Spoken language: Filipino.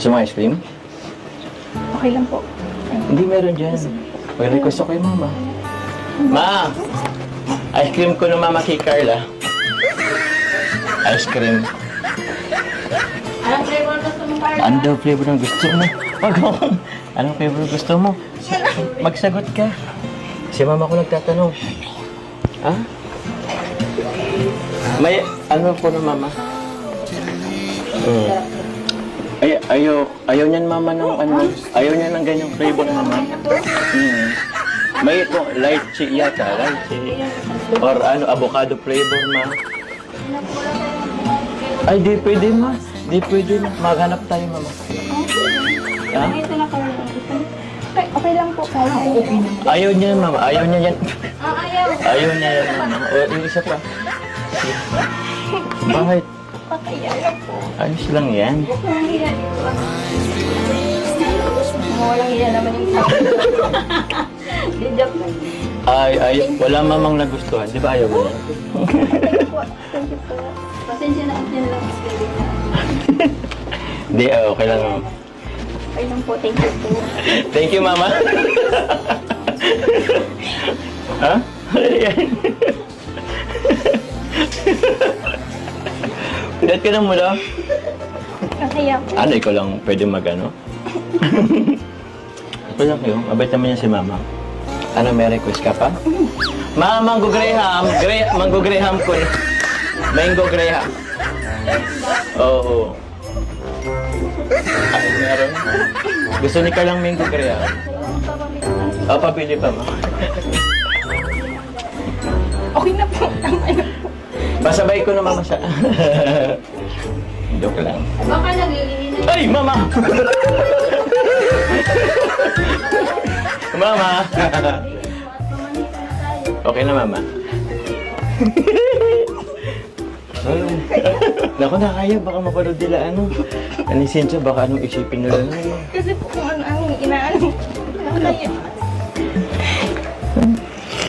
Gusto mo ice cream? Okay lang po. Hindi meron dyan. May request ako kay mama. Ma! Ice cream ko ng mama kay Carla. Ice cream. Anong flavor gusto mo, Carla? Ano daw flavor ng gusto mo? Wag mo. Anong flavor gusto mo? Magsagot ka. Si mama ko nagtatanong. Ha? May ano po ng mama? Ayaw niyan mama ng ano, ayaw niya ng ganyang flavor mama. May ito, lychee yata, lychee. Or ano, avocado flavor ma. Ay, di pwede ma. Di pwede ma. Maghanap tayo mama. Ha? Ito na, Carla. Okay lang po, Carla. Ayaw niya mama, ayaw niya yan. Ayaw. Ayaw niya yan mama. O, yung isa pa. Bakit? Pakaya lang po. Ayos lang yan. Walang hiya dito. Walang hiya naman yung sabi. Di joke lang. Ay, wala mamang nagustuhan. Di ba ayaw mo yan? Thank you po. Thank you po. Pasensya na yan lang. Hindi, okay lang. Okay lang po. Thank you po. Thank you, mama. Ha? Pilat ka na mula. Pakaya po. Ano, ikaw lang pwede mag-ano? Ikaw lang yun. Mabait naman yan si mama. Ano, may request ka pa? Ma, Mango Graham. Mango Graham ko. Mango Graham. Oo. Ay, meron. Gusto ni ka lang Mango Graham. O, papili pa mo. Okay na po. Tama na po. Pasabay ko na mama siya. Joke lang. Baka nag-iinit. Ay, mama! Mama! Okay na, mama. Naku, nakaya. Baka mapanood nila ano. Anisin siya, baka anong isipin nila. Kasi po kung ano ang inaano. Nakakaya.